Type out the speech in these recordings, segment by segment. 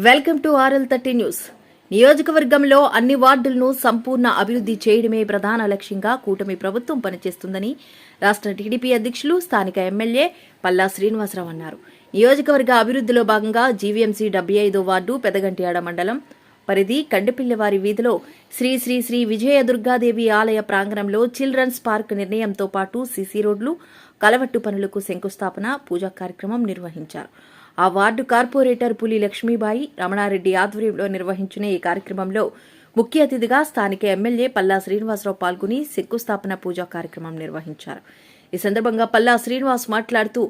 Welcome to RL30 news. నియోజకవర్గంలో అన్ని వార్డులను సంపూర్ణ అభివృద్ధి చేయడమే ప్రధాన లక్ష్యంగా కూటమి ప్రభుత్వం పనిచేస్తుందని రాష్ట్ర టీడీపీ అధ్యక్షులు స్థానిక ఎమ్మెల్యే పల్లా శ్రీనివాసరావు అన్నారు. నియోజకవర్గ అభివృద్ధిలో భాగంగా జీవీఎంసీ 75వ వార్డు పెదగంట్యాడ మండలం పరిధి కండిపిల్లవారి వీధిలో శ్రీ శ్రీ శ్రీ విజయదుర్గాదేవి ఆలయ ప్రాంగణంలో చిల్డ్రన్స్ పార్క్ నిర్ణయంతో పాటు సీసీ రోడ్లు, కలవట్టు పనులకు శంకుస్థాపన, పూజా కార్యక్రమం నిర్వహించారు. ఆ వార్డు కార్పొరేటర్ పులి లక్ష్మీబాయి రమణారెడ్డి ఆధ్వర్యంలో నిర్వహించిన ఈ కార్యక్రమంలో ముఖ్య అతిథిగా స్థానిక ఎమ్మెల్యే పల్లా శ్రీనివాసరావు పాల్గొని శంకుస్థాపన పూజా కార్యక్రమం నిర్వహించారు. ఈ సందర్భంగా పల్లా శ్రీనివాస్ మాట్లాడుతూ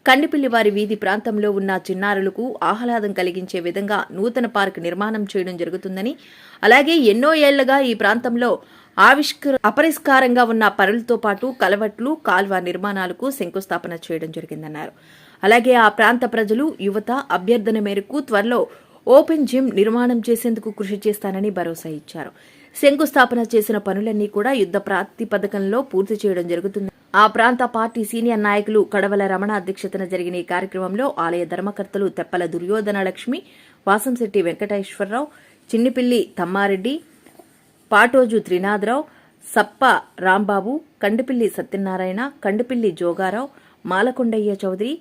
కండిపిల్లివారి వీధి ప్రాంతంలో ఉన్న చిన్నారులకు ఆహ్లాదం కలిగించే విధంగా నూతన పార్క్ నిర్మాణం చేయడం జరుగుతుందని, అలాగే ఎన్నో ఏళ్లుగా ఈ ప్రాంతంలో అపరిష్కారంగా ఉన్న పనులతో పాటు కలవట్లు, కాల్వ నిర్మాణాలకు శంకుస్థాపన చేయడం జరిగిందన్నారు. అలాగే ఆ ప్రాంత ప్రజలు, యువత అభ్యర్థన మేరకు త్వరలో ఓపెన్ జిమ్ నిర్మాణం చేసేందుకు కృషి చేస్తానని భరోసా ఇచ్చారు. శంకుస్థాపన చేసిన పనులన్నీ కూడా యుద్ధ ప్రాతిపదికనలో పూర్తి చేయడం జరుగుతుంది. ఆ ప్రాంత పార్టీ సీనియర్ నాయకులు కడవల రమణ అధ్యక్షతన జరిగిన ఈ కార్యక్రమంలో ఆలయ ధర్మకర్తలు తెప్పల దుర్యోధన లక్ష్మి, వాసంశెట్టి వెంకటేశ్వరరావు, చిన్నిపిల్లి తమ్మారెడ్డి, పాటోజు త్రినాథరావు, సప్ప రాంబాబు, కండిపిల్లి సత్యనారాయణ, కండిపిల్లి జోగారావు, మాలకొండయ్య చౌదరి,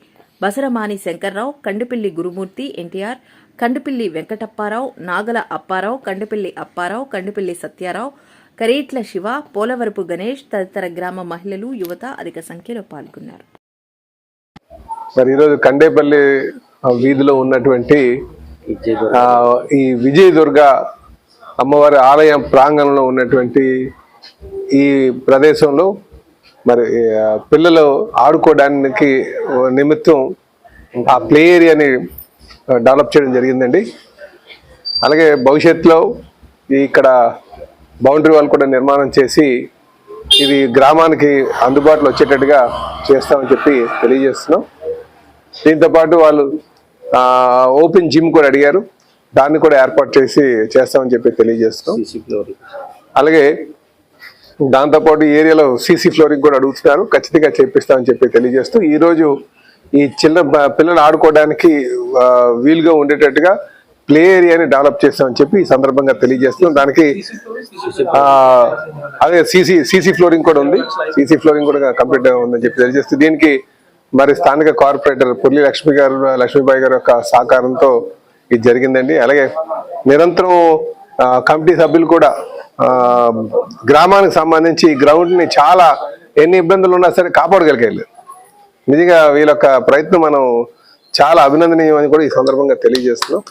బసరమాని శంకర్రావు, కండిపిల్లి గురుమూర్తి ఎన్టీఆర్, కండిపిల్లి వెంకటప్పారావు, నాగల అప్పారావు, కండిపిల్లి అప్పారావు, కండిపిల్లి సత్యారావు, కరీట్ల శివ, పోలవరపు గణేష్ తదితర గ్రామ మహిళలు, యువత అధిక సంఖ్యలో పాల్గొన్నారు. మరి ఈరోజు కండేపల్లి వీధిలో ఉన్నటువంటి ఈ విజయదుర్గ అమ్మవారి ఆలయం ప్రాంగణంలో ఉన్నటువంటి ఈ ప్రదేశంలో మరి పిల్లలు ఆడుకోవడానికి నిమిత్తం ఆ ప్లే ఏరియాని డెవలప్ చేయడం జరిగిందండి. అలాగే భవిష్యత్తులో ఇక్కడ బౌండరీ వాల్ కూడా నిర్మాణం చేసి ఇది గ్రామానికి అందుబాటులో వచ్చేటట్టుగా చేస్తామని చెప్పి తెలియజేస్తున్నాం. దీంతోపాటు వాళ్ళు ఓపెన్ జిమ్ కూడా అడిగారు, దాన్ని కూడా ఏర్పాటు చేస్తామని చెప్పి తెలియజేస్తున్నాం. అలాగే దాంతోపాటు ఏరియాలో సీసీ ఫ్లోరింగ్ కూడా అడుగుతున్నారు, ఖచ్చితంగా చేపిస్తామని చెప్పి తెలియజేస్తూ ఈరోజు ఈ పిల్లలు ఆడుకోవడానికి వీలుగా ఉండేటట్టుగా ప్లే ఏరియాని డెవలప్ చేస్తామని చెప్పి ఈ సందర్భంగా తెలియజేస్తున్నాం. దానికి అదే సీసీ ఫ్లోరింగ్ కూడా ఉంది, సీసీ ఫ్లోరింగ్ కూడా కంప్లీట్ ఉందని చెప్పి తెలియజేస్తూ దీనికి మరి స్థానిక కార్పొరేటర్ పుల్లి లక్ష్మీబాయి గారి యొక్క సహకారంతో ఇది జరిగిందండి. అలాగే నిరంతరం కమిటీ సభ్యులు కూడా గ్రామానికి సంబంధించి గ్రౌండ్ ని చాలా ఎన్ని ఇబ్బందులు ఉన్నా సరే కాపాడగలిగారు. నిజంగా వీళ్ళ యొక్క ప్రయత్నం మనం చాలా అభినందనీయం అని కూడా ఈ సందర్భంగా తెలియజేస్తున్నాం.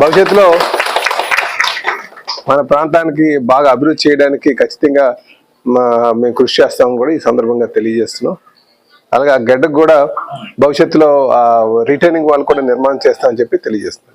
భవిష్యత్తులో మన ప్రాంతానికి బాగా అభివృద్ధి చేయడానికి ఖచ్చితంగా మేము కృషి చేస్తామని కూడా ఈ సందర్భంగా తెలియజేస్తున్నాం. అలాగే ఆ గడ్డకు కూడా భవిష్యత్తులో రిటైనింగ్ వాళ్ళు కూడా నిర్మాణం చేస్తామని చెప్పి తెలియజేస్తున్నాం.